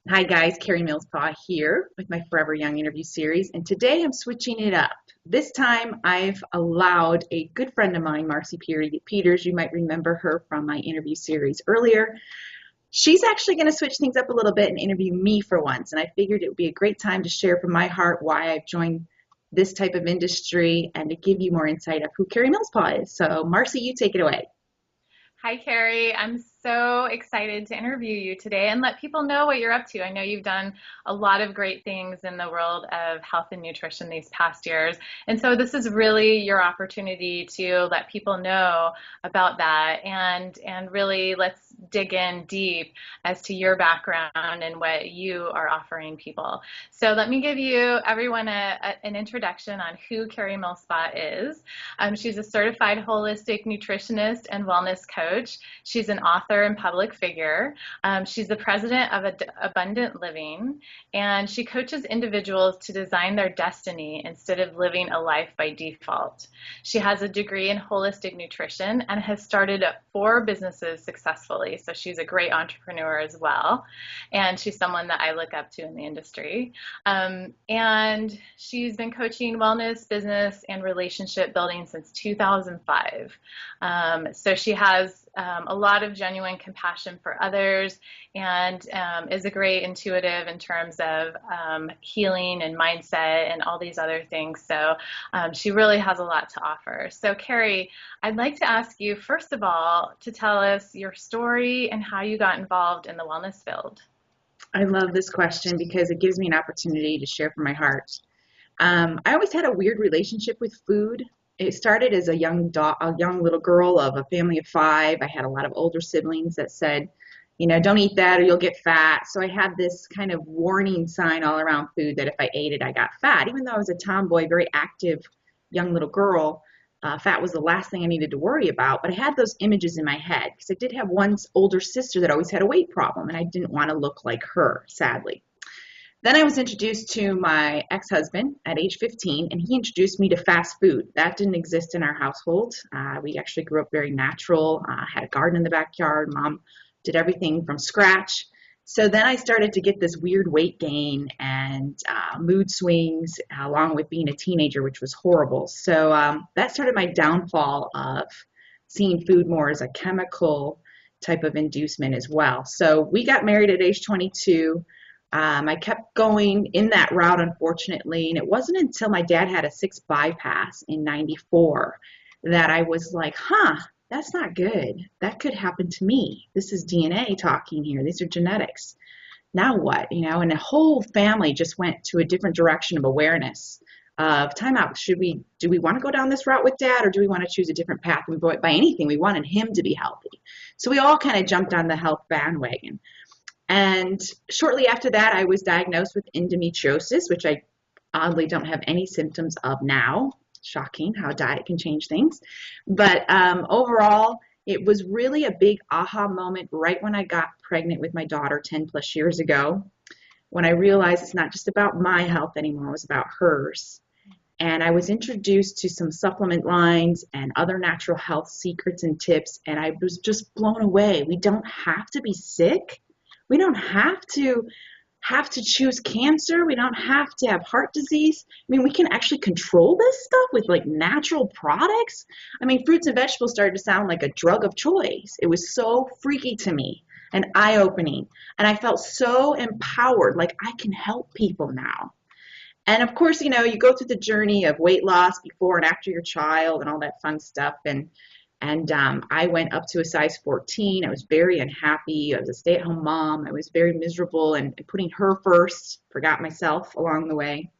Hi guys, Karie Millspaugh here with my Forever Young interview series, and today I'm switching it up. This time I've allowed a good friend of mine, Marcie Peters, you might remember her from my interview series earlier. She's actually going to switch things up a little bit and interview me for once, and I figured it would be a great time to share from my heart why I've joined this type of industry and to give you more insight of who Karie Millspaugh is. So Marcie, you take it away. Hi, Karie. I'm so excited to interview you today and let people know what you're up to. I know you've done a lot of great things in the world of health and nutrition these past years. And so this is really your opportunity to let people know about that and really let's dig in deep as to your background and what you are offering people. So let me give you everyone an introduction on who Karie Millspaugh is. She's a certified holistic nutritionist and wellness coach. She's an author and public figure. She's the president of Abundant Living, and she coaches individuals to design their destiny instead of living a life by default. She has a degree in holistic nutrition and has started 4 businesses successfully. So she's a great entrepreneur as well. And she's someone that I look up to in the industry. And she's been coaching wellness, business, and relationship building since 2005. So she has a lot of genuine compassion for others and is a great intuitive in terms of healing and mindset and all these other things. So she really has a lot to offer. So Karie, I'd like to ask you, first of all, to tell us your story and how you got involved in the wellness field. I love this question because it gives me an opportunity to share from my heart. I always had a weird relationship with food. It started as a young little girl of a family of 5. I had a lot of older siblings that said, don't eat that or you'll get fat. So I had this kind of warning sign all around food that if I ate it, I got fat. Even though I was a tomboy, very active young little girl, fat was the last thing I needed to worry about. But I had those images in my head because I did have one older sister that always had a weight problem, and I didn't want to look like her, sadly. Then I was introduced to my ex-husband at age 15, and he introduced me to fast food. That didn't exist in our household. We actually grew up very natural, had a garden in the backyard. Mom did everything from scratch. So then I started to get this weird weight gain and mood swings along with being a teenager, which was horrible. So that started my downfall of seeing food more as a chemical type of inducement as well. So we got married at age 22. I kept going in that route, unfortunately, and it wasn't until my dad had a 6 bypass in 94 that I was like, that's not good. That could happen to me. This is DNA talking here. These are genetics. Now what? And the whole family just went to a different direction of awareness of timeout. Do we want to go down this route with dad or do we want to choose a different path? And by anything, we wanted him to be healthy. So we all kind of jumped on the health bandwagon. And shortly after that, I was diagnosed with endometriosis, which I oddly don't have any symptoms of now. Shocking how diet can change things. But overall, it was really a big aha moment right when I got pregnant with my daughter 10 plus years ago, when I realized it's not just about my health anymore, it was about hers. And I was introduced to some supplement lines and other natural health secrets and tips, and I was just blown away. We don't have to be sick. We don't have to choose cancer. We don't have to have heart disease. I mean, we can actually control this stuff with like natural products. I mean, fruits and vegetables started to sound like a drug of choice. It was so freaky to me and eye-opening. And I felt so empowered, like I can help people now. And of course, you go through the journey of weight loss before and after your child and all that fun stuff. And I went up to a size 14. I was very unhappy. I was a stay-at-home mom. I was very miserable and putting her first, forgot myself along the way.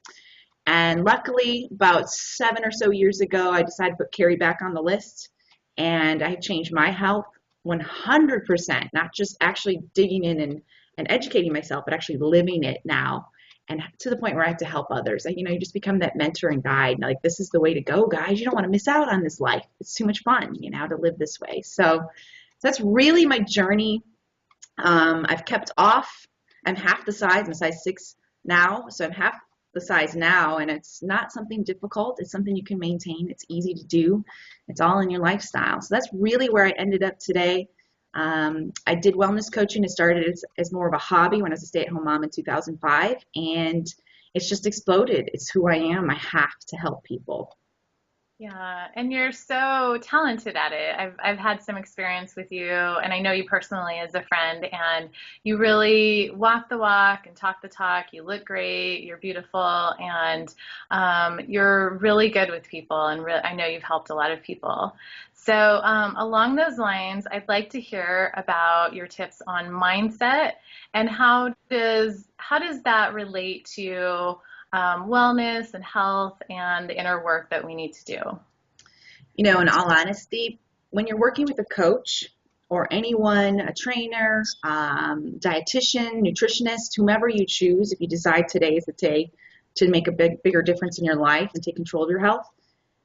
And luckily, about 7 or so years ago, I decided to put Karie back on the list. And I changed my health 100%, not just actually digging in and educating myself, but actually living it now. And to the point where I have to help others. You just become that mentor and guide. Like, this is the way to go, guys. You don't want to miss out on this life. It's too much fun, to live this way. So that's really my journey. I've kept off. I'm half the size. I'm size 6 now. So I'm half the size now. And it's not something difficult. It's something you can maintain. It's easy to do. It's all in your lifestyle. So that's really where I ended up today. I did wellness coaching. It started as more of a hobby when I was a stay-at-home mom in 2005, and it's just exploded. It's who I am. I have to help people. Yeah, and you're so talented at it. I've had some experience with you, and I know you personally as a friend, and you really walk the walk and talk the talk. You look great, you're beautiful, and you're really good with people, and I know you've helped a lot of people. So, along those lines, I'd like to hear about your tips on mindset and how does that relate to wellness and health and the inner work that we need to do. In all honesty, when you're working with a coach or anyone, a trainer, dietitian, nutritionist, whomever you choose, if you decide today is the day to make a bigger difference in your life and take control of your health,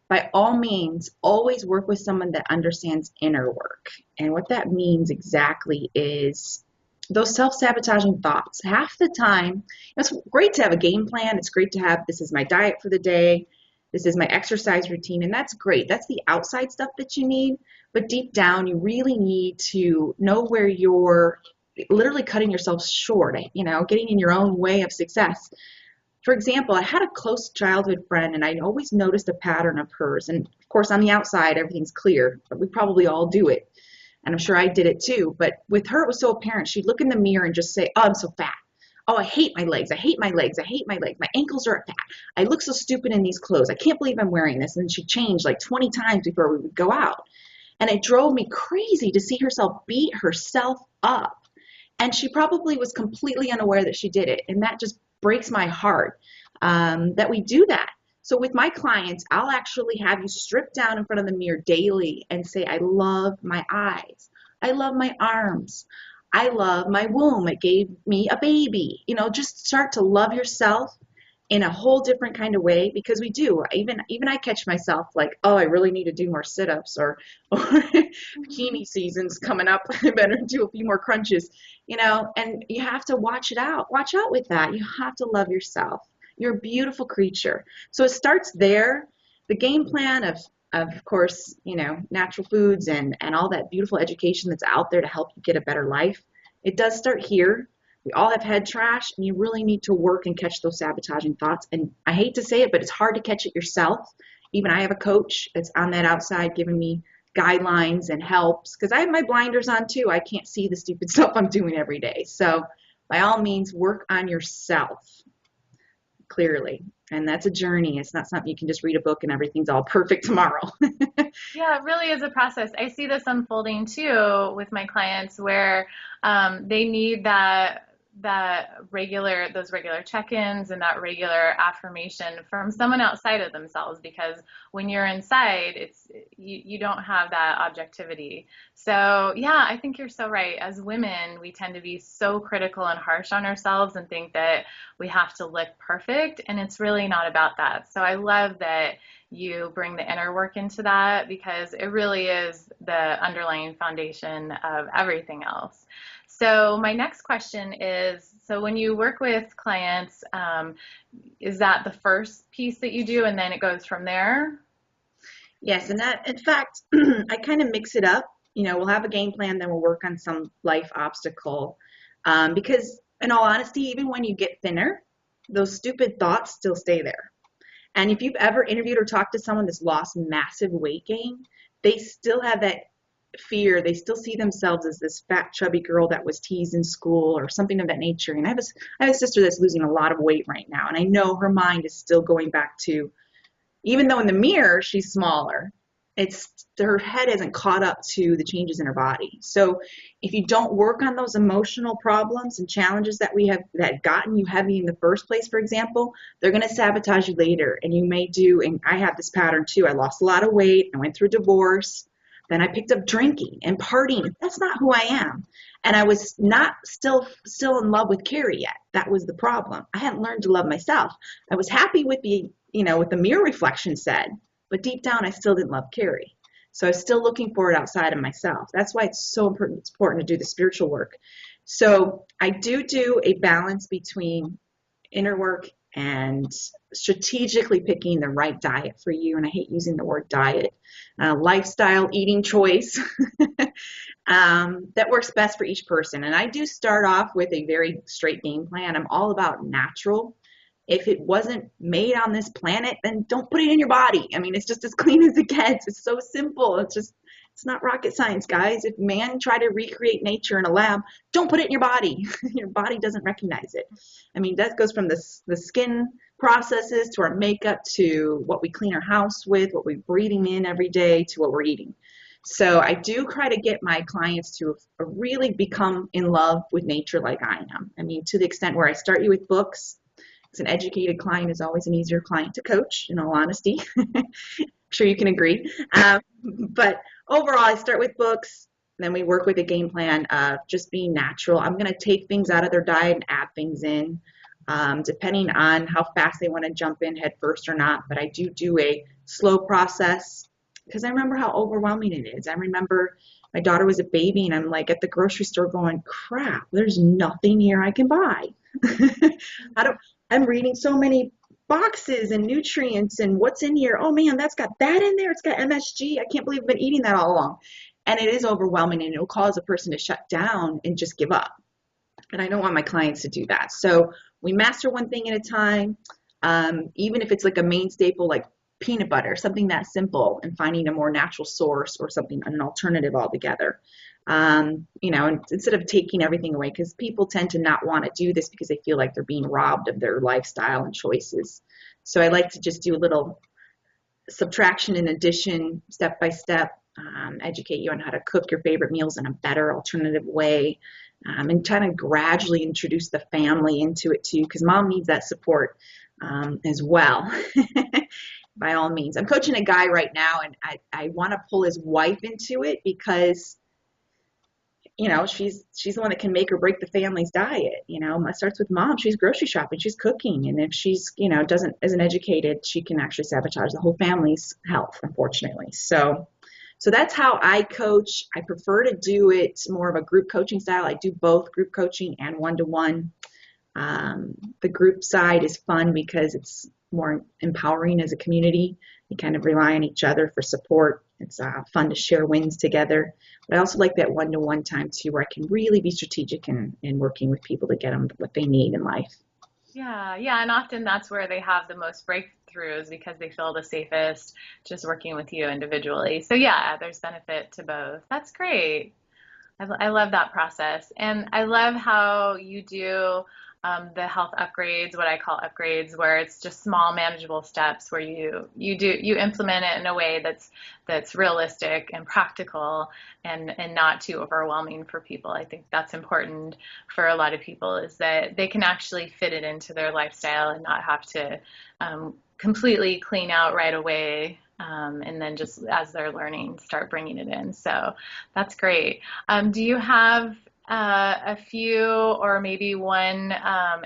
by all means, always work with someone that understands inner work. And what that means exactly is those self-sabotaging thoughts. Half the time, it's great to have a game plan. It's great to have, this is my diet for the day. This is my exercise routine. And that's great. That's the outside stuff that you need. But deep down, you really need to know where you're literally cutting yourself short, getting in your own way of success. For example, I had a close childhood friend, and I always noticed a pattern of hers. And of course, on the outside, everything's clear, but we probably all do it. And I'm sure I did it too. But with her, it was so apparent. She'd look in the mirror and just say, oh, I'm so fat. Oh, I hate my legs. I hate my legs. I hate my legs. My ankles are fat. I look so stupid in these clothes. I can't believe I'm wearing this. And she'd change like 20 times before we would go out. And it drove me crazy to see herself beat herself up. And she probably was completely unaware that she did it. And that just breaks my heart that we do that. So with my clients, I'll actually have you strip down in front of the mirror daily and say, I love my eyes. I love my arms. I love my womb. It gave me a baby. Just start to love yourself in a whole different kind of way, because we do. Even I catch myself like, oh, I really need to do more sit-ups, or bikini season's coming up. I better do a few more crunches, and you have to watch it out. Watch out with that. You have to love yourself. You're a beautiful creature. So it starts there. The game plan of course, natural foods and all that beautiful education that's out there to help you get a better life. It does start here. We all have head trash, and you really need to work and catch those sabotaging thoughts. And I hate to say it, but it's hard to catch it yourself. Even I have a coach that's on that outside giving me guidelines and helps, because I have my blinders on too. I can't see the stupid stuff I'm doing every day. So by all means, work on yourself clearly. And that's a journey. It's not something you can just read a book and everything's all perfect tomorrow. Yeah, it really is a process. I see this unfolding too with my clients where they need those regular check-ins and that regular affirmation from someone outside of themselves, because when you're inside, you don't have that objectivity. So yeah, I think you're so right. As women, we tend to be so critical and harsh on ourselves and think that we have to look perfect, and it's really not about that. So I love that you bring the inner work into that, because it really is the underlying foundation of everything else. So my next question is, so when you work with clients, is that the first piece that you do and then it goes from there? Yes, and that, in fact, I kind of mix it up. We'll have a game plan, then we'll work on some life obstacle. Because in all honesty, even when you get thinner, those stupid thoughts still stay there. And if you've ever interviewed or talked to someone that's lost massive weight gain, they still have that fear. They still see themselves as this fat, chubby girl that was teased in school or something of that nature. And I have a sister that's losing a lot of weight right now. And I know her mind is still going back to, even though in the mirror she's smaller, her head hasn't caught up to the changes in her body. So if you don't work on those emotional problems and challenges that that gotten you heavy in the first place, for example, they're going to sabotage you later. And you may do, and I have this pattern too. I lost a lot of weight. I went through a divorce. Then I picked up drinking and partying. That's not who I am. And I was not still in love with Karie yet. That was the problem. I hadn't learned to love myself. I was happy with what the mirror reflection said, but deep down I still didn't love Karie. So I was still looking for it outside of myself. That's why it's so important. It's important to do the spiritual work. So I do a balance between inner work and strategically picking the right diet for you. And I hate using the word diet, lifestyle, eating choice that works best for each person. And I do start off with a very straight game plan. I'm all about natural. If it wasn't made on this planet, then don't put it in your body. I mean, it's just as clean as it gets. It's so simple. It's not rocket science, guys. If man tried to recreate nature in a lab, don't put it in your body. Your body doesn't recognize it. I mean, that goes from the skin processes to our makeup to what we clean our house with, what we're breathing in every day to what we're eating. So I do try to get my clients to really become in love with nature like I am. I mean, to the extent where I start you with books. Because an educated client is always an easier client to coach, in all honesty. I'm sure you can agree. But overall, I start with books, then we work with a game plan of just being natural. I'm going to take things out of their diet and add things in, depending on how fast they want to jump in head first or not. But I do a slow process because I remember how overwhelming it is. I remember my daughter was a baby and I'm like at the grocery store going, crap, there's nothing here I can buy. I'm reading so many boxes and nutrients and what's in here. Oh man, that's got that in there. It's got MSG. I can't believe I've been eating that all along. And it is overwhelming and it'll cause a person to shut down and just give up. And I don't want my clients to do that. So we master one thing at a time. Even if it's like a main staple like peanut butter, something that simple, and finding a more natural source or something, an alternative altogether. And instead of taking everything away, because people tend to not want to do this because they feel like they're being robbed of their lifestyle and choices. So I like to just do a little subtraction and addition, step by step, educate you on how to cook your favorite meals in a better alternative way, and kind of gradually introduce the family into it too, because mom needs that support as well. By all means. I'm coaching a guy right now, and I want to pull his wife into it because she's the one that can make or break the family's diet. It starts with mom. She's grocery shopping, she's cooking, and if she's isn't educated, she can actually sabotage the whole family's health, unfortunately. So that's how I coach. I prefer to do it more of a group coaching style. I do both group coaching and one-to-one. The group side is fun because it's more empowering as a community. You kind of rely on each other for support. It's fun to share wins together. But I also like that one-to-one time too, where I can really be strategic in working with people to get them what they need in life. Yeah, and often that's where they have the most breakthroughs because they feel the safest just working with you individually. So yeah, there's benefit to both. That's great. I love that process. And I love how you do the health upgrades, what I call upgrades, where it's just small, manageable steps where you implement it in a way that's realistic and practical and not too overwhelming for people. I think that's important for a lot of people, is that they can actually fit it into their lifestyle and not have to completely clean out right away. And then just as they're learning, start bringing it in. So that's great. Do you have a few or maybe one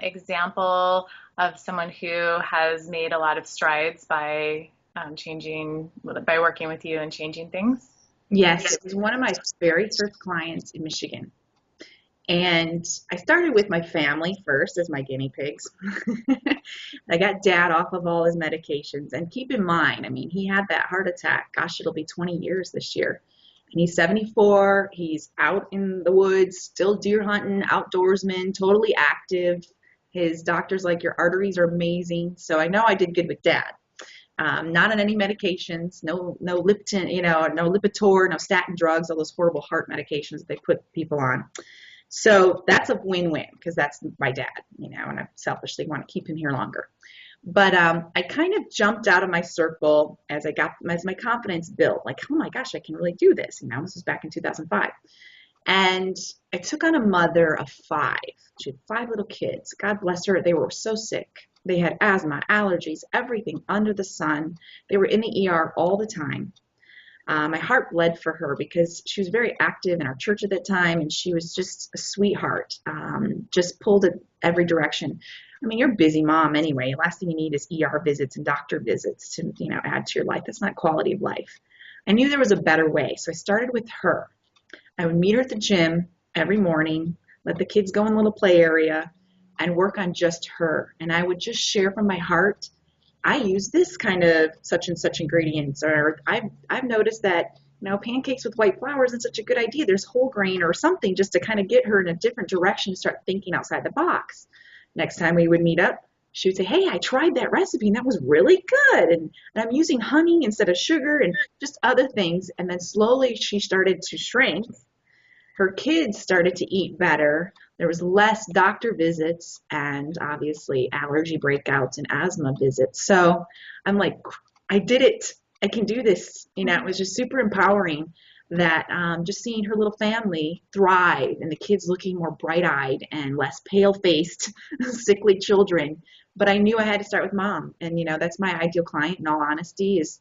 example of someone who has made a lot of strides by working with you and changing things? Yes, it was one of my very first clients in Michigan. And I started with my family first as my guinea pigs. I got dad off of all his medications. And keep in mind, I mean, he had that heart attack. Gosh, it'll be 20 years this year. And he's 74. He's out in the woods, still deer hunting, outdoorsman, totally active. His doctor's like, your arteries are amazing. So I know I did good with dad. Not on any medications, no Lipton, no Lipitor, no statin drugs, all those horrible heart medications that they put people on. So that's a win-win because that's my dad, and I selfishly want to keep him here longer. But I kind of jumped out of my circle as my confidence built. Like, oh my gosh, I can really do this. This was back in 2005. And I took on a mother of 5. She had 5 little kids. God bless her. They were so sick. They had asthma, allergies, everything under the sun. They were in the ER all the time. My heart bled for her because she was very active in our church at that time, and she was just a sweetheart, just pulled in every direction. I mean, you're a busy mom anyway. Last thing you need is ER visits and doctor visits to, add to your life. That's not quality of life. I knew there was a better way, so I started with her. I would meet her at the gym every morning, let the kids go in the little play area, and work on just her. And I would just share from my heart, I use this kind of such and such ingredients, or I've noticed that pancakes with white flour isn't such a good idea. There's whole grain or something, just to kind of get her in a different direction to start thinking outside the box. Next time we would meet up, she would say, hey, I tried that recipe and that was really good. And I'm using honey instead of sugar and just other things. And then slowly she started to shrink. Her kids started to eat better. There was less doctor visits and obviously allergy breakouts and asthma visits. So I'm like, I did it. I can do this. It was just super empowering that just seeing her little family thrive and the kids looking more bright-eyed and less pale-faced, sickly children. But I knew I had to start with mom. And, that's my ideal client, in all honesty, is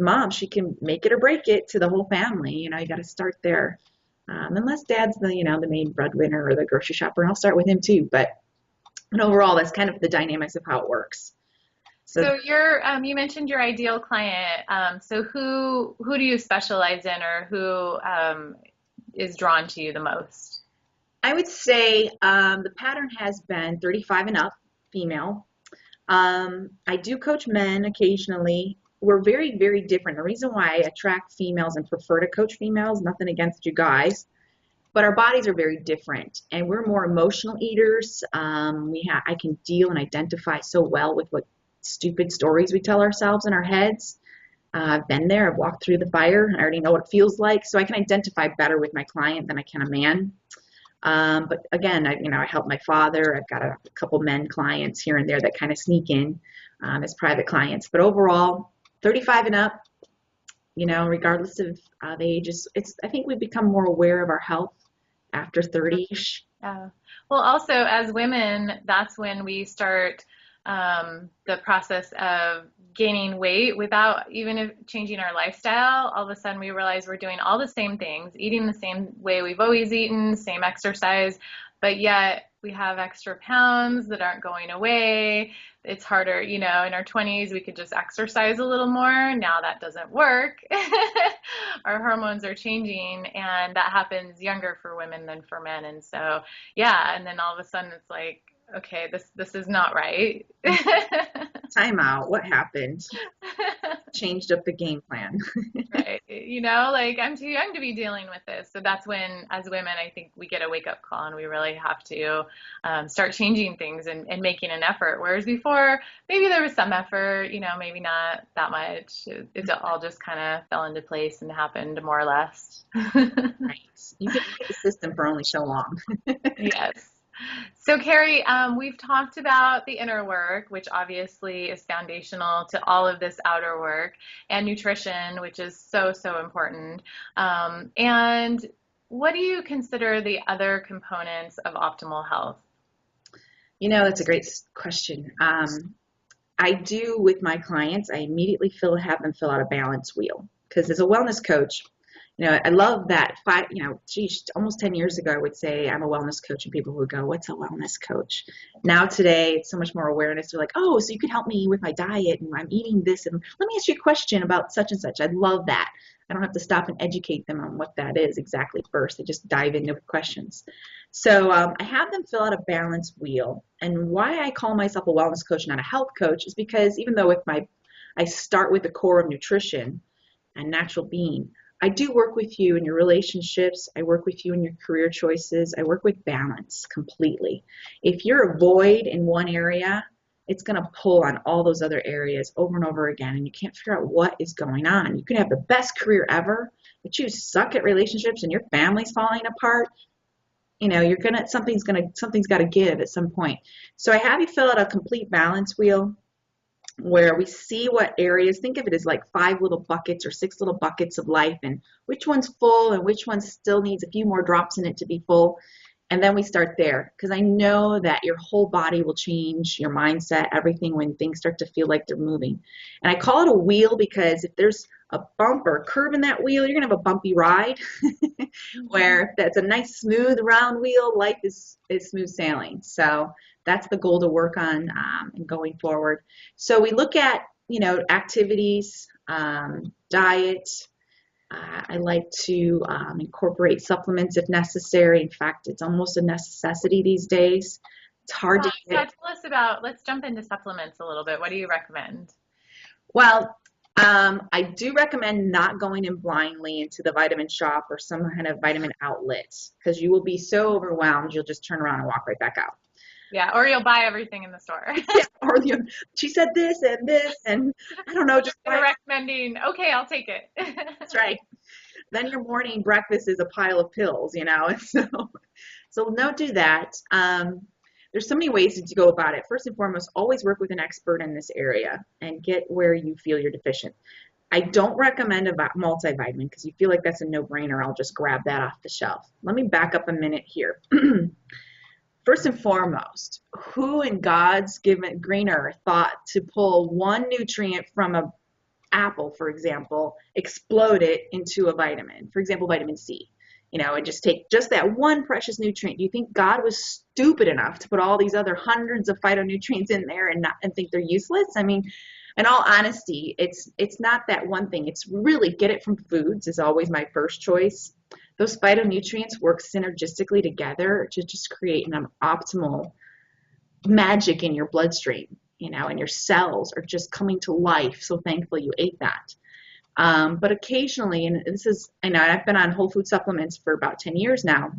mom. She can make it or break it to the whole family. You got to start there. Unless dad's the main breadwinner or the grocery shopper, and I'll start with him too. But overall, that's kind of the dynamics of how it works. So you mentioned your ideal client. So who do you specialize in, or who is drawn to you the most? I would say the pattern has been 35 and up, female. I do coach men occasionally. We're very, very different. The reason why I attract females and prefer to coach females, nothing against you guys, but our bodies are very different, and we're more emotional eaters. I can deal and identify so well with what stupid stories we tell ourselves in our heads. I've been there. I've walked through the fire. I already know what it feels like, so I can identify better with my client than I can a man. But again, I help my father. I've got a couple men clients here and there that kind of sneak in as private clients. But overall, 35 and up, regardless of the ages, I think we become more aware of our health after 30-ish. Well, also as women, that's when we start the process of gaining weight without even changing our lifestyle. All of a sudden we realize we're doing all the same things, eating the same way we've always eaten, same exercise, but yet we have extra pounds that aren't going away. It's harder, in our 20s, we could just exercise a little more. Now that doesn't work. Our hormones are changing, and that happens younger for women than for men. And so, yeah, and then all of a sudden it's like, okay, this is not right. Time out. What happened? Changed up the game plan. Right. I'm too young to be dealing with this. So that's when, as women, I think we get a wake up call and we really have to start changing things and making an effort. Whereas before, maybe there was some effort, maybe not that much. It all just kind of fell into place and happened more or less. Right. You can get the system for only so long. Yes. So Karie, we've talked about the inner work, which obviously is foundational to all of this outer work, and nutrition, which is so, so important. And what do you consider the other components of optimal health? That's a great question. I do with my clients, I immediately have them fill out a balance wheel, because as a wellness coach, I love that almost 10 years ago, I would say I'm a wellness coach, and people would go, what's a wellness coach? Now today, it's so much more awareness. They're like, oh, so you could help me with my diet, and I'm eating this, and let me ask you a question about such and such. I love that. I don't have to stop and educate them on what that is exactly first. They just dive into questions. So I have them fill out a balance wheel. And why I call myself a wellness coach, not a health coach, is because even though I start with the core of nutrition and natural being, I do work with you in your relationships. I work with you in your career choices. I work with balance completely. If you're a void in one area, it's going to pull on all those other areas over and over again, and you can't figure out what is going on. You can have the best career ever, but you suck at relationships and your family's falling apart. Something's got to give at some point. So I have you fill out a complete balance wheel, where we see what areas, think of it as like 5 little buckets or 6 little buckets of life, and which one's full and which one still needs a few more drops in it to be full. And then we start there, because I know that your whole body will change, your mindset, everything, when things start to feel like they're moving. And I call it a wheel because if there's a bump or a curve in that wheel, you're going to have a bumpy ride. Where if that's a nice, smooth, round wheel, life is smooth sailing. So that's the goal to work on and going forward. So we look at, activities, diet. I like to incorporate supplements if necessary. In fact, it's almost a necessity these days It's hard to Yeah, get. tell us about, let's jump into supplements a little bit. What do you recommend? Well, I do recommend not going in blindly into the vitamin shop or some kind of vitamin outlet because you will be so overwhelmed you'll just turn around and walk right back out. Yeah, or you'll buy everything in the store. Yeah, or she said this, and I don't know, just buy They're it. recommending, okay, I'll take it. That's right. Then your morning breakfast is a pile of pills, and so don't do that. There's so many ways to go about it. First and foremost, always work with an expert in this area and get where you feel you're deficient. I don't recommend a multivitamin because you feel like that's a no-brainer. I'll just grab that off the shelf. Let me back up a minute here. First and foremost, who in God's given green earth thought to pull one nutrient from a apple, for example, explode it into a vitamin, for example, vitamin C, and just take just that one precious nutrient? Do you think God was stupid enough to put all these other hundreds of phytonutrients in there and think they're useless? I mean, in all honesty, it's not that one thing. It's really get it from foods is always my first choice. Those phytonutrients work synergistically together to just create an optimal magic in your bloodstream, and your cells are just coming to life. So thankful you ate that. But occasionally, and this is, I know I've been on whole food supplements for about 10 years now,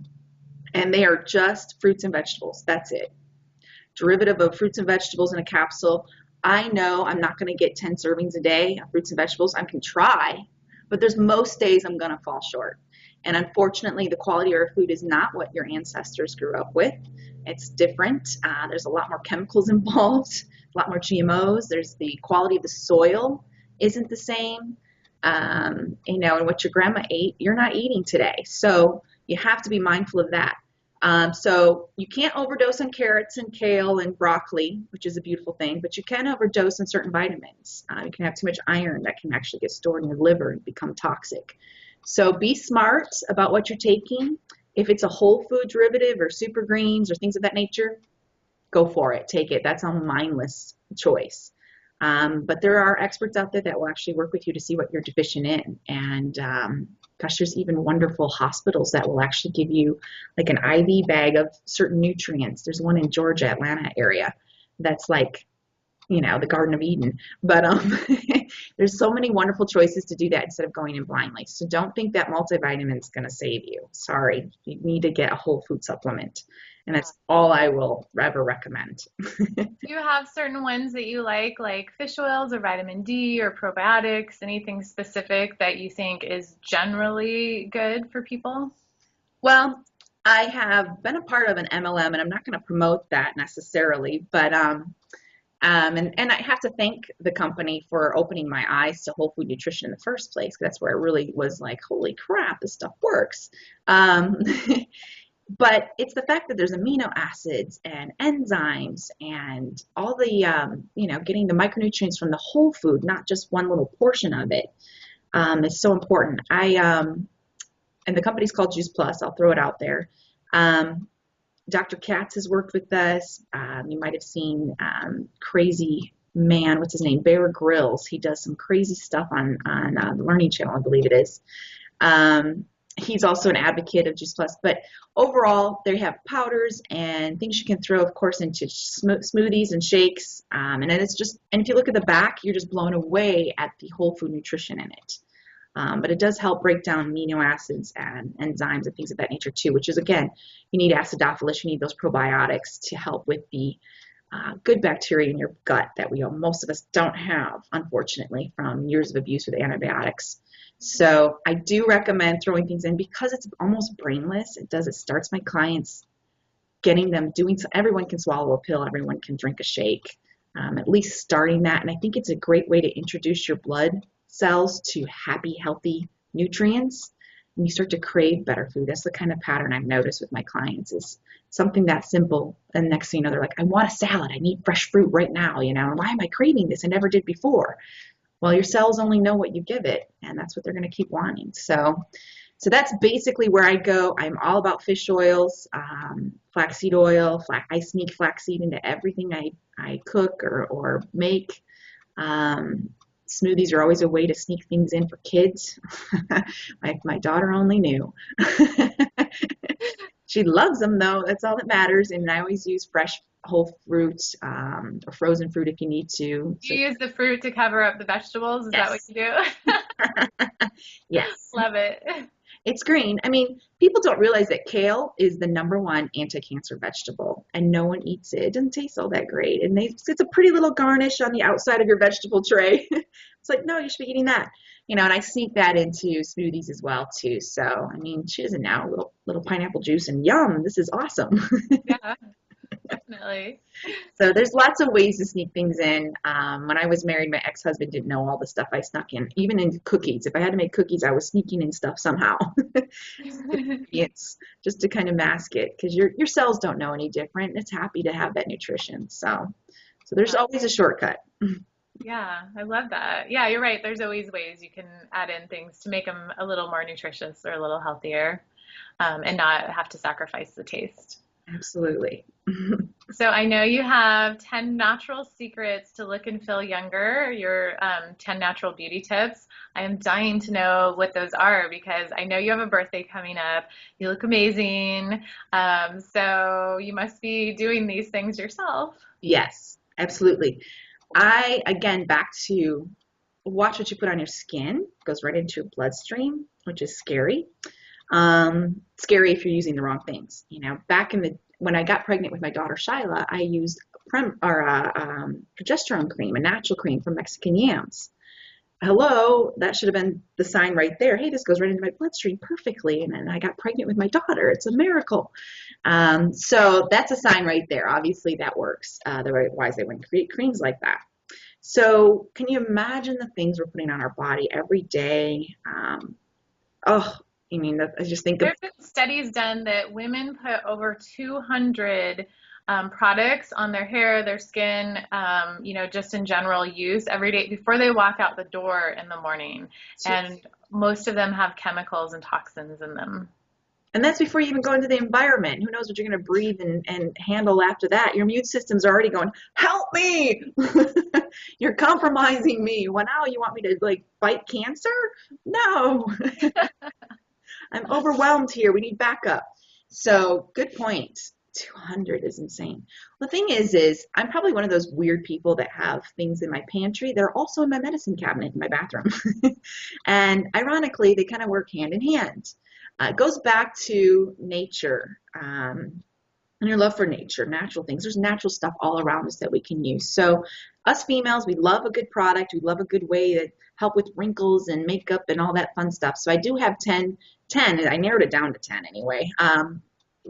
and they are just fruits and vegetables. That's it. Derivative of fruits and vegetables in a capsule. I know I'm not going to get 10 servings a day of fruits and vegetables. I can try, but there's most days I'm going to fall short. And unfortunately, the quality of our food is not what your ancestors grew up with. It's different. There's a lot more chemicals involved, a lot more GMOs. There's the quality of the soil isn't the same. And what your grandma ate, you're not eating today. So you have to be mindful of that. So you can't overdose on carrots and kale and broccoli, which is a beautiful thing, but you can overdose on certain vitamins. You can have too much iron that can actually get stored in your liver and become toxic. So be smart about what you're taking. If it's a whole food derivative or super greens or things of that nature, go for it. Take it. That's a mindless choice. But there are experts out there that will actually work with you to see what you're deficient in. And gosh, there's even wonderful hospitals that will actually give you like an IV bag of certain nutrients. There's one in Georgia, Atlanta area that's like, the Garden of Eden. But there's so many wonderful choices to do that instead of going in blindly. So don't think that multivitamin is going to save you. Sorry, you need to get a whole food supplement. And that's all I will ever recommend. Do you have certain ones that you like fish oils or vitamin D or probiotics, anything specific that you think is generally good for people? Well, I have been a part of an MLM, and I'm not going to promote that necessarily, but and I have to thank the company for opening my eyes to whole food nutrition in the first place. That's where I really was like, holy crap, this stuff works. But it's the fact that there's amino acids and enzymes and all the, getting the micronutrients from the whole food, not just one little portion of it, is so important. And the company's called Juice Plus. I'll throw it out there. Dr. Katz has worked with us. You might have seen crazy man, what's his name? Bear Grylls. He does some crazy stuff on the Learning Channel, I believe it is. He's also an advocate of Juice Plus. But overall, they have powders and things you can throw, of course, into smoothies and shakes. And if you look at the back, you're just blown away at the whole food nutrition in it. But it does help break down amino acids and enzymes and things of that nature too, which is, again, you need acidophilus, you need those probiotics to help with the good bacteria in your gut that most of us don't have, unfortunately, from years of abuse with antibiotics. So I do recommend throwing things in because it's almost brainless. It starts my clients getting them doing, so everyone can swallow a pill, everyone can drink a shake, at least starting that. And I think it's a great way to introduce your blood cells to happy, healthy nutrients, and you start to crave better food. That's the kind of pattern I've noticed with my clients, is something that simple, and next thing you know, they're like, I want a salad, I need fresh fruit right now, why am I craving this? I never did before. Well, your cells only know what you give it, and that's what they're going to keep wanting. So that's basically where I go. I'm all about fish oils, flaxseed oil. I sneak flaxseed into everything I cook or make. Smoothies are always a way to sneak things in for kids. My daughter only knew. She loves them, though. That's all that matters. And I always use fresh whole fruits, or frozen fruit if you need to. Do So you use the fruit to cover up the vegetables? Is that what yes, you do? yes. Love it. It's green. I mean, people don't realize that kale is the #1 anti-cancer vegetable, and no one eats it. It doesn't taste all that great, and it's a pretty little garnish on the outside of your vegetable tray. It's like, no, you should be eating that, and I sneak that into smoothies as well too. So, I mean, choose it now, little pineapple juice, and yum, this is awesome. Yeah, definitely. So there's lots of ways to sneak things in. When I was married, my ex-husband didn't know all the stuff I snuck in, even in cookies. If I had to make cookies, I was sneaking in stuff somehow. It's just to kind of mask it because your cells don't know any different. It's happy to have that nutrition. So there's Yeah. always a shortcut. Yeah, I love that. Yeah, you're right. There's always ways you can add in things to make them a little more nutritious or a little healthier, and not have to sacrifice the taste. Absolutely. So I know you have 10 natural secrets to look and feel younger, your 10 natural beauty tips. I am dying to know what those are because I know you have a birthday coming up. You look amazing. So you must be doing these things yourself. Yes, absolutely. Again, back to watch what you put on your skin. It goes right into your bloodstream, which is scary. Scary if you're using the wrong things. Back when I got pregnant with my daughter Shyla, I used progesterone cream, a natural cream from Mexican yams. Hello, that should have been the sign right there. Hey, this goes right into my bloodstream perfectly, and then I got pregnant with my daughter. It's a miracle. So that's a sign right there. Obviously, that works. Otherwise, they wouldn't create creams like that. So, can you imagine the things we're putting on our body every day? Oh, I mean, I just think of There's been studies done that women put over 200 products on their hair, their skin, just in general use every day before they walk out the door in the morning. And most of them have chemicals and toxins in them. And that's before you even go into the environment. Who knows what you're going to breathe and handle after that? Your immune system's already going, help me! You're compromising me. Well, now you want me to fight cancer? No. I'm overwhelmed here. We need backup. So good point. 200 is insane. The thing is I'm probably one of those weird people that have things in my pantry. They're also in my medicine cabinet in my bathroom. And ironically, they kind of work hand in hand. It goes back to nature, and your love for nature, natural things. There's natural stuff all around us that we can use. So us females, we love a good product. We love a good way to help with wrinkles and makeup and all that fun stuff. So I do have 10, and I narrowed it down to 10 anyway,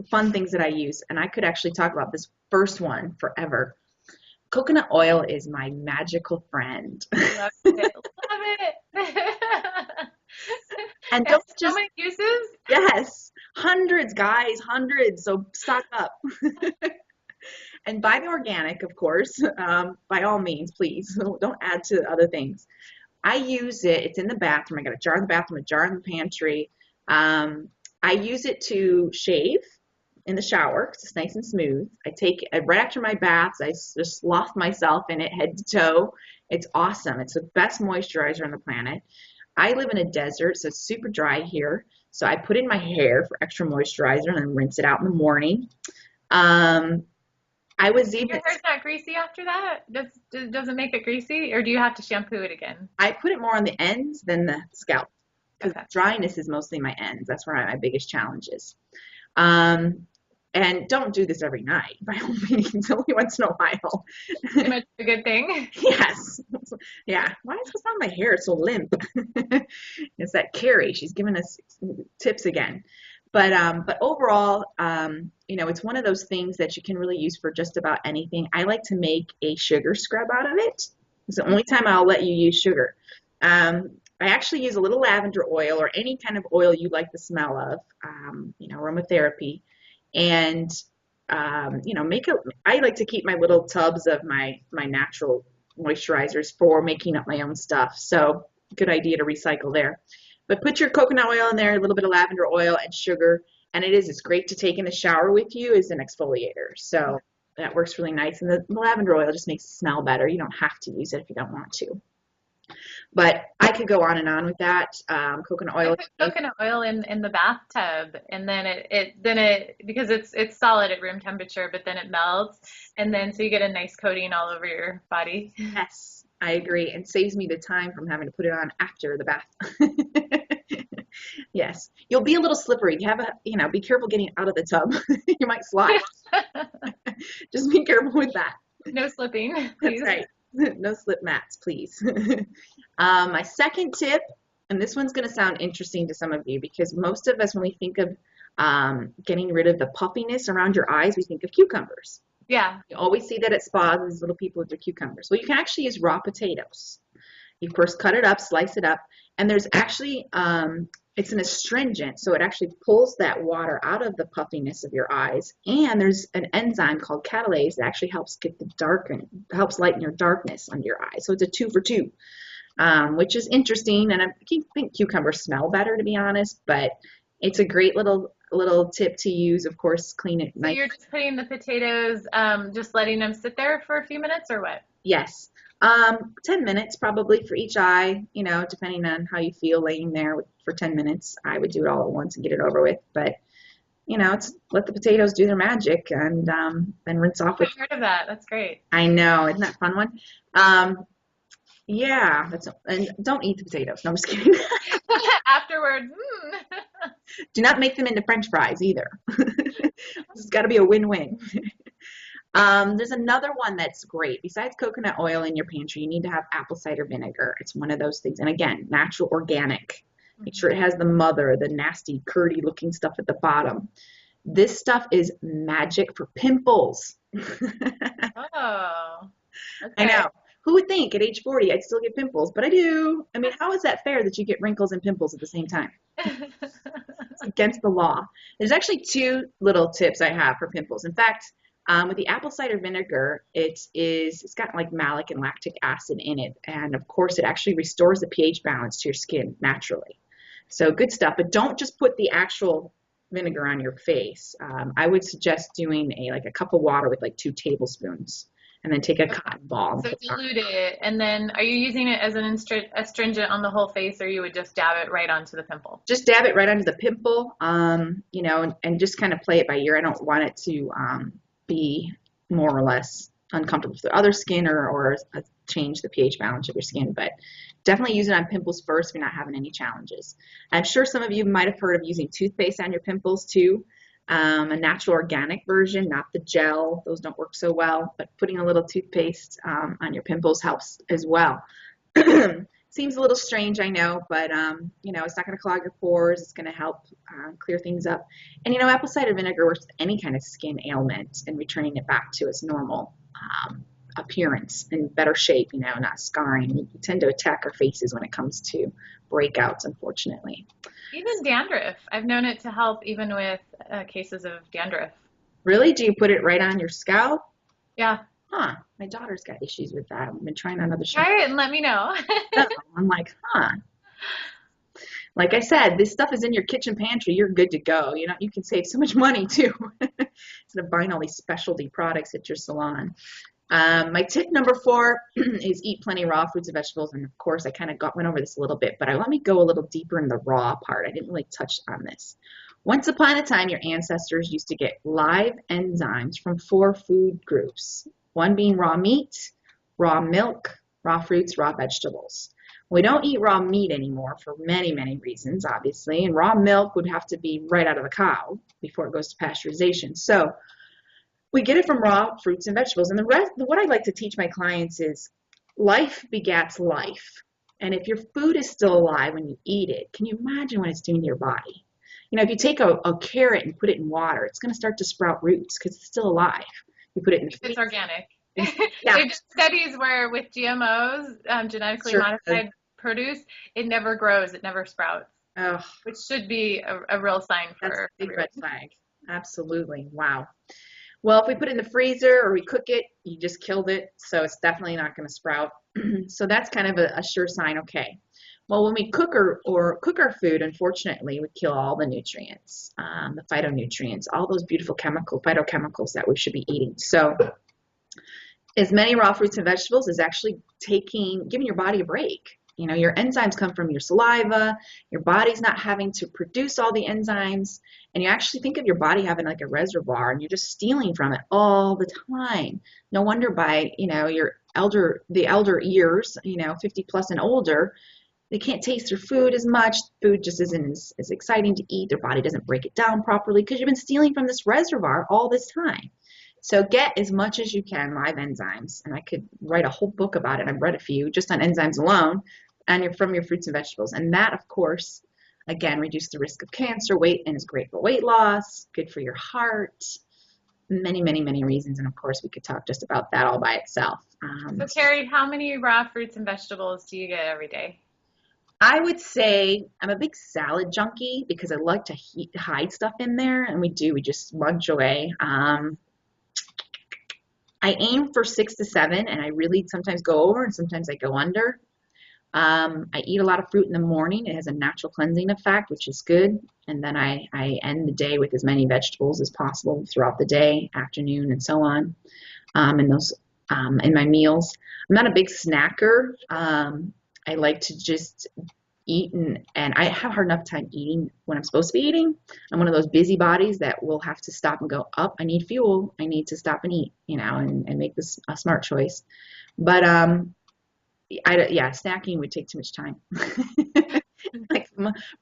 fun things that I use. And I could actually talk about this first one forever. Coconut oil is my magical friend. Love it. Love it. And don't so just, many uses. yes, hundreds, guys, hundreds. So stock up. And buy the organic, of course, by all means, please. Don't add to other things. I use it. It's in the bathroom. I got a jar in the bathroom, a jar in the pantry. I use it to shave in the shower because it's nice and smooth. I take it right after my baths. I just sloth myself in it head to toe. It's awesome. It's the best moisturizer on the planet. I live in a desert, so it's super dry here. So I put in my hair for extra moisturizer and then rinse it out in the morning. I was even. Your hair's not greasy after that? Does it make it greasy, or do you have to shampoo it again? I put it more on the ends than the scalp because Okay. dryness is mostly my ends. That's where my biggest challenge is. And don't do this every night, by all means, only once in a while. Too much of a good thing. Yes. Yeah. Why is what's on my hair so limp? It's that Karie. She's giving us tips again. But overall, it's one of those things that you can really use for just about anything. I like to make a sugar scrub out of it. It's the only time I'll let you use sugar. I actually use a little lavender oil or any kind of oil you like the smell of, aromatherapy. And, I like to keep my little tubs of my natural moisturizers for making up my own stuff. So good idea to recycle there. But put your coconut oil in there, a little bit of lavender oil and sugar. And it's great to take in the shower with you as an exfoliator. So that works really nice. And the lavender oil just makes it smell better. You don't have to use it if you don't want to. But I could go on and on with that. Coconut I oil. put coconut oil in the bathtub, and then it because it's solid at room temperature, but then it melts, and then so you get a nice coating all over your body. Yes, I agree. And saves me the time from having to put it on after the bath. Yes, you'll be a little slippery. You have a, be careful getting out of the tub. You might slide. Just be careful with that. No slipping, That's please. right. No slip mats, please. My second tip, and this one's going to sound interesting to some of you because most of us, when we think of getting rid of the puffiness around your eyes, we think of cucumbers. Yeah. You always see that at spas, these little people with their cucumbers. Well, you can actually use raw potatoes. You first cut it up, slice it up, and there's actually, it's an astringent, so it actually pulls that water out of the puffiness of your eyes. And there's an enzyme called catalase that actually helps get helps lighten your darkness under your eyes. So it's a 2 for 2, which is interesting. And I think cucumbers smell better, to be honest, but it's a great little tip to use. Of course, clean it So nice. you're just putting the potatoes, just letting them sit there for a few minutes, or what? Yes. 10 minutes probably for each eye, depending on how you feel laying there for 10 minutes. I would do it all at once and get it over with. But, it's let the potatoes do their magic and then rinse off with. I've heard of that. That's great. I know. Isn't that a fun one? Yeah. And don't eat the potatoes. No, I'm just kidding. Afterwards, Do not make them into French fries either. It's got to be a win-win. There's another one that's great. Besides coconut oil in your pantry, you need to have apple cider vinegar. It's one of those things. And again, natural, organic. Make sure it has the nasty, curdy looking stuff at the bottom. This stuff is magic for pimples. Oh, okay. I know. Who would think at age 40 I'd still get pimples? But I do. I mean, how is that fair that you get wrinkles and pimples at the same time? It's against the law. There's actually 2 little tips I have for pimples. In fact, with the apple cider vinegar, it's got like malic and lactic acid in it. And of course, it actually restores the pH balance to your skin naturally. So good stuff. But don't just put the actual vinegar on your face. I would suggest doing a cup of water with like 2 tablespoons. And then take a cotton ball. So dilute it, and then are you using it as an astringent on the whole face, or you would just dab it right onto the pimple? Just dab it right onto the pimple, and just kind of play it by ear. I don't want it to be more or less uncomfortable for the other skin or change the pH balance of your skin, but definitely use it on pimples first if you're not having any challenges. I'm sure some of you might have heard of using toothpaste on your pimples too. A natural organic version, not the gel. Those don't work so well, but putting a little toothpaste on your pimples helps as well. Seems a little strange, I know, but it's not going to clog your pores. It's going to help clear things up. And apple cider vinegar works with any kind of skin ailment and returning it back to its normal appearance and better shape, not scarring. We tend to attack our faces when it comes to breakouts, unfortunately. Even dandruff. I've known it to help even with cases of dandruff. Really? Do you put it right on your scalp? Yeah. Huh. My daughter's got issues with that. I've been trying on other Try it and let me know. I'm like, huh. Like I said, this stuff is in your kitchen pantry. You're good to go. You can save so much money too instead of buying all these specialty products at your salon. My tip number 4 is eat plenty of raw fruits and vegetables. And of course, I kind of went over this a little bit, but let me go a little deeper in the raw part. I didn't really touch on this. Once upon a time, your ancestors used to get live enzymes from 4 food groups. One being raw meat, raw milk, raw fruits, raw vegetables. We don't eat raw meat anymore for many, many reasons, obviously. And raw milk would have to be right out of the cow before it goes to pasteurization. So we get it from raw fruits and vegetables. And what I like to teach my clients is life begats life. And if your food is still alive when you eat it, can you imagine what it's doing to your body? If you take a carrot and put it in water, it's going to start to sprout roots because it's still alive. You put it in the It's organic. Yeah. They've done studies where with GMOs, genetically modified produce, it never grows, it never sprouts, which should be a real sign for. That's a big red flag. Absolutely. Wow. Well, if we put it in the freezer or we cook it, you just killed it, so it's definitely not going to sprout. So that's kind of a sure sign. Okay. Well, when we cook our food, unfortunately, we kill all the nutrients, the phytonutrients, all those beautiful phytochemicals that we should be eating. So as many raw fruits and vegetables is actually giving your body a break. You know, your enzymes come from your saliva. Your body's not having to produce all the enzymes. And you actually think of your body having like a reservoir and you're just stealing from it all the time. No wonder by, you know, the elder years, you know, 50 plus and older, they can't taste their food as much. Food just isn't as exciting to eat. Their body doesn't break it down properly because you've been stealing from this reservoir all this time. So get as much as you can live enzymes, and I could write a whole book about it. I've read a few just on enzymes alone, and you're from your fruits and vegetables. And that, of course, again, reduces the risk of cancer, weight, and is great for weight loss, good for your heart, many, many, many reasons. And of course, we could talk just about that all by itself. So, Karie, how many raw fruits and vegetables do you get every day? I would say I'm a big salad junkie because I like to hide stuff in there, and we just munch away. I aim for 6 to 7, and I really sometimes go over and sometimes I go under. I eat a lot of fruit in the morning. It has a natural cleansing effect, which is good. And then I end the day with as many vegetables as possible throughout the day, afternoon, and so on. In my meals. I'm not a big snacker. I like to just eat, and I have a hard enough time eating when I'm supposed to be eating. I'm one of those busybodies that will have to stop and go, up. I need fuel. I need to stop and eat, you know, and make this a smart choice. But snacking would take too much time. Like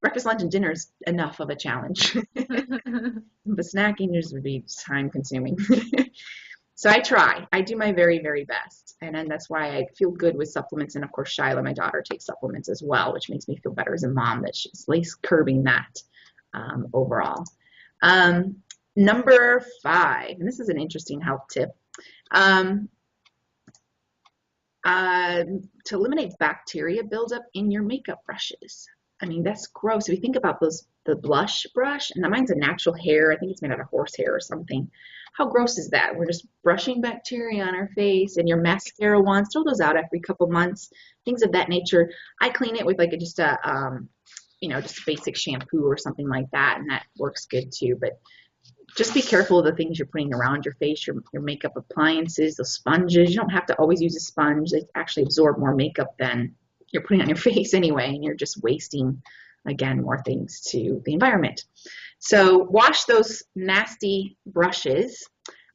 breakfast, lunch, and dinner is enough of a challenge. But snacking just would be time consuming. So I try. I do my very, very best. And then that's why I feel good with supplements. And of course, Shyla, my daughter, takes supplements as well, which makes me feel better as a mom that she's at least curbing that overall. Number 5, and this is an interesting health tip. To eliminate bacteria buildup in your makeup brushes. I mean, that's gross. If you think about the blush brush, and mine's a natural hair. I think it's made out of horsehair or something. How gross is that? We're just brushing bacteria on our face, and your mascara ones, throw those out every couple months, things of that nature. I clean it with like just a basic shampoo or something like that, and that works good too. But just be careful of the things you're putting around your face, your makeup appliances, the sponges. You don't have to always use a sponge. They actually absorb more makeup than you're putting on your face anyway, and you're just wasting, again, more things to the environment. So wash those nasty brushes.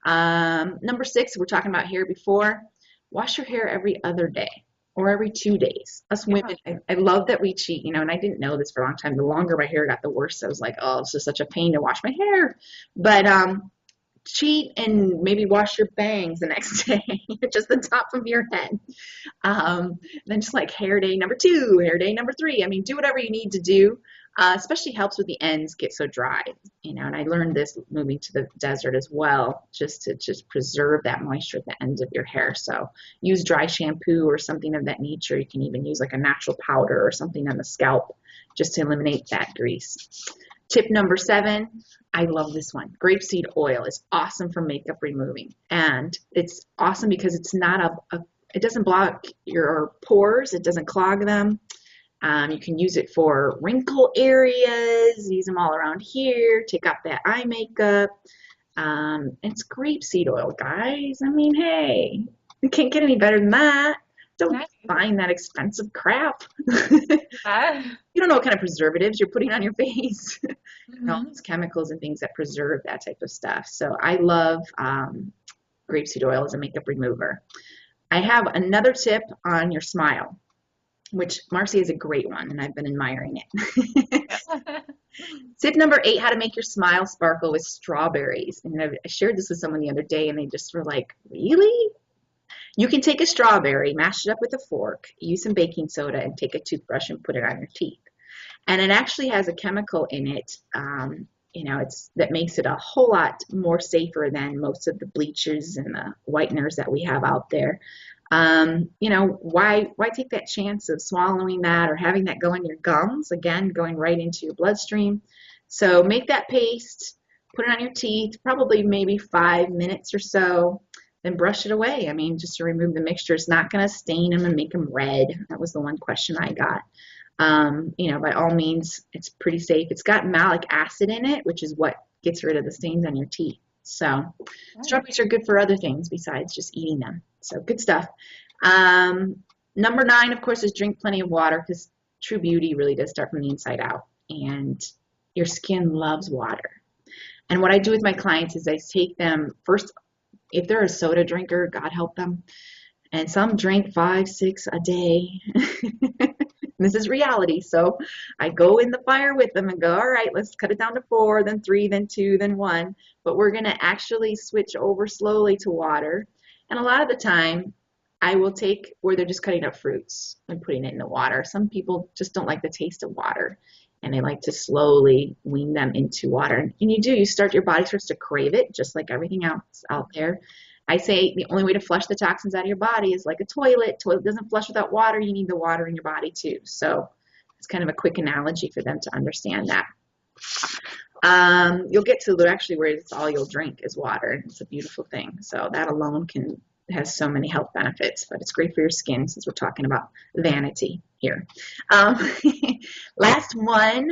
Number 6, we're talking about hair before. Wash your hair every other day or every 2 days. Us women, I love that we cheat, you know, and I didn't know this for a long time. The longer my hair got, the worse. I was like, oh, it's just such a pain to wash my hair. But cheat and maybe wash your bangs the next day, just the top of your head. Then just like hair day number 2, hair day number 3. I mean, do whatever you need to do. Especially helps with the ends get so dry, you know, and I learned this moving to the desert as well, just to preserve that moisture at the ends of your hair. So use dry shampoo or something of that nature. You can even use like a natural powder or something on the scalp just to eliminate that grease. Tip number 7, I love this one. Grapeseed oil is awesome for makeup removing. And it's awesome because it's not it doesn't block your pores. It doesn't clog them. You can use it for wrinkle areas, use them all around here, take off that eye makeup. It's grapeseed oil, guys. I mean, hey, you can't get any better than that. Don't find that expensive crap. You don't know what kind of preservatives you're putting on your face. Mm-hmm. All those chemicals and things that preserve that type of stuff. So I love grapeseed oil as a makeup remover. I have another tip on your smile, which Marcie is a great one, and I've been admiring it. Tip number 8, how to make your smile sparkle with strawberries. And I shared this with someone the other day, and they just were like, really? You can take a strawberry, mash it up with a fork, use some baking soda, and take a toothbrush and put it on your teeth. And it actually has a chemical in it, that makes it a whole lot more safer than most of the bleachers and the whiteners that we have out there. Why take that chance of swallowing that or having that go in your gums, again, going right into your bloodstream? So make that paste, put it on your teeth, probably maybe 5 minutes or so, then brush it away. I mean, just to remove the mixture. It's not going to stain them and make them red. That was the one question I got. By all means, it's pretty safe. It's got malic acid in it, which is what gets rid of the stains on your teeth. So strawberries are good for other things besides just eating them. So good stuff. Number 9, of course, is drink plenty of water because true beauty really does start from the inside out. And your skin loves water. And what I do with my clients is I take them first, if they're a soda drinker, God help them, and some drink 5, 6 a day. This is reality. So I go in the fire with them and go, all right, let's cut it down to 4, then 3, then 2, then 1. But we're going to actually switch over slowly to water. And a lot of the time, I will take where they're just cutting up fruits and putting it in the water. Some people just don't like the taste of water, and they like to slowly wean them into water. And your body starts to crave it, just like everything else out there. I say the only way to flush the toxins out of your body is like a toilet. Toilet doesn't flush without water. You need the water in your body too. So it's kind of a quick analogy for them to understand that. You'll get to actually where it's all you'll drink is water. It's a beautiful thing. So that alone has so many health benefits, but it's great for your skin since we're talking about vanity here. Last one,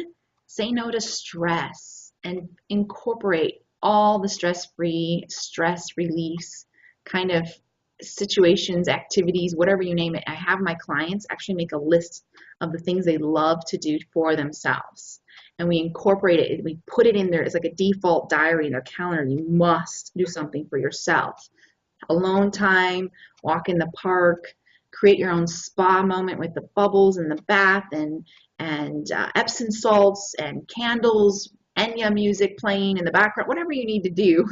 say no to stress and incorporate all the stress-free, stress release kind of situations, activities, whatever you name it. I have my clients actually make a list of the things they love to do for themselves. And we incorporate it, we put it in there. It's like a default diary in their calendar. You must do something for yourself. Alone time, walk in the park, create your own spa moment with the bubbles in the bath and Epsom salts and candles, Enya music playing in the background, whatever you need to do.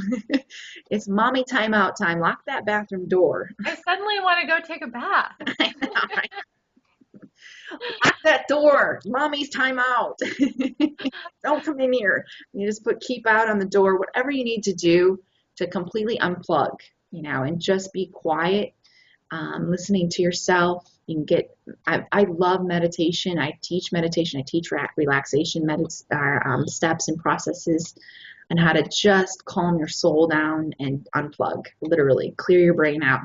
It's mommy timeout time. Lock that bathroom door. I suddenly want to go take a bath. I know, right? Lock that door. Mommy's timeout. Don't come in here. You just put keep out on the door, whatever you need to do to completely unplug, and just be quiet, listening to yourself. You can I love meditation. I teach meditation. I teach relaxation steps and processes and how to just calm your soul down and unplug, literally clear your brain out.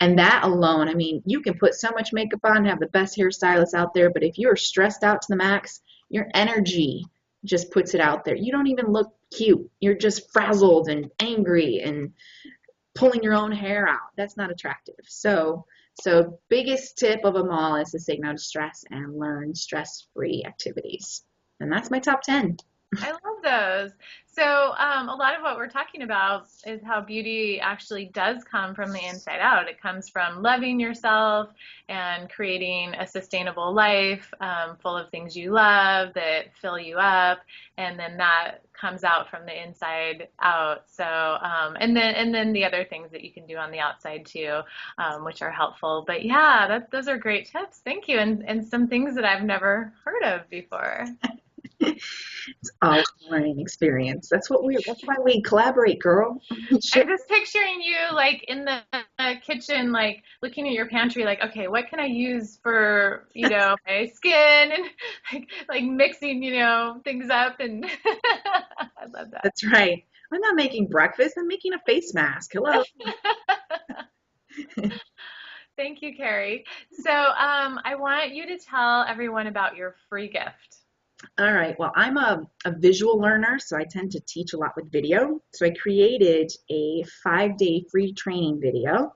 And that alone, you can put so much makeup on, have the best hairstylists out there, but if you're stressed out to the max, your energy just puts it out there. You don't even look cute. You're just frazzled and angry and pulling your own hair out. That's not attractive. So biggest tip of them all is to say no to stress and learn stress-free activities. And that's my top 10. I love those. So a lot of what we're talking about is how beauty actually does come from the inside out. It comes from loving yourself and creating a sustainable life full of things you love that fill you up, and then that comes out from the inside out. So and then the other things that you can do on the outside too, which are helpful. But yeah, those are great tips. Thank you, and some things that I've never heard of before. It's all a learning experience. That's why we collaborate, girl. I'm just picturing you like in the kitchen, like looking at your pantry, like, okay, what can I use for, my skin, and like mixing, things up, and I love that. That's right. I'm not making breakfast. I'm making a face mask. Hello. Thank you, Karie. So I want you to tell everyone about your free gift. All right. Well, I'm a visual learner, so I tend to teach a lot with video. So I created a 5-day free training video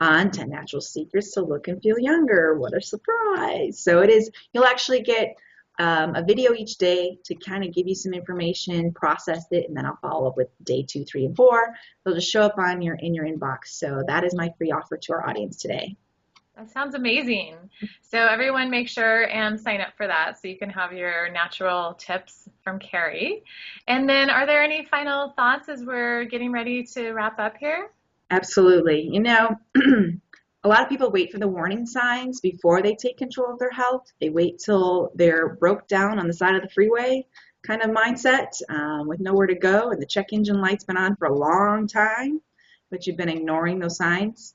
on 10 natural secrets to look and feel younger. What a surprise. So you'll actually get a video each day to kind of give you some information, process it, and then I'll follow up with day 2, 3, and 4. They'll just show up in your inbox. So that is my free offer to our audience today. That sounds amazing. So everyone make sure and sign up for that so you can have your natural tips from Karie. And then are there any final thoughts as we're getting ready to wrap up here? Absolutely. A lot of people wait for the warning signs before they take control of their health. They wait till they're broke down on the side of the freeway kind of mindset with nowhere to go, and the check engine light's been on for a long time, but you've been ignoring those signs.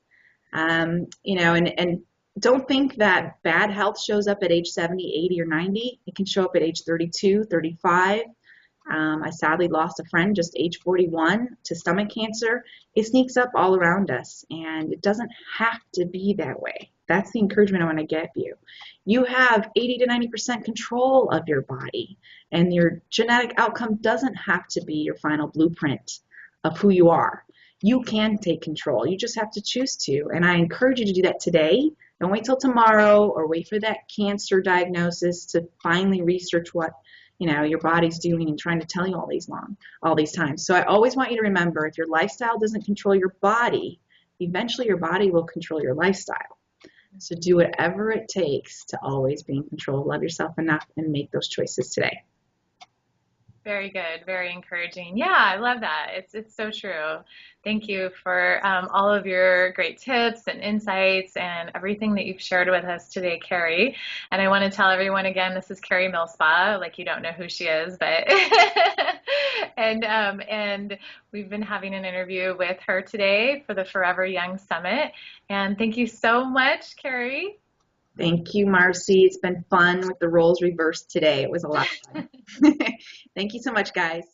And don't think that bad health shows up at age 70, 80, or 90. It can show up at age 32, 35. I sadly lost a friend just age 41 to stomach cancer. It sneaks up all around us, and it doesn't have to be that way. That's the encouragement I want to give you. You have 80 to 90% control of your body, and your genetic outcome doesn't have to be your final blueprint of who you are. you can take control. You just have to choose to. And I encourage you to do that today. Don't wait till tomorrow or wait for that cancer diagnosis to finally research what, your body's doing and trying to tell you all these times. So I always want you to remember, if your lifestyle doesn't control your body, eventually your body will control your lifestyle. So do whatever it takes to always be in control. Love yourself enough and make those choices today. Very good, very encouraging. Yeah, I love that. It's so true. Thank you for all of your great tips and insights and everything that you've shared with us today, Karie. And I want to tell everyone again, this is Karie Millspaugh. Like you don't know who she is, but and we've been having an interview with her today for the Forever Young Summit. And thank you so much, Karie. Thank you, Marcie. It's been fun with the roles reversed today. It was a lot of fun. Thank you so much, guys.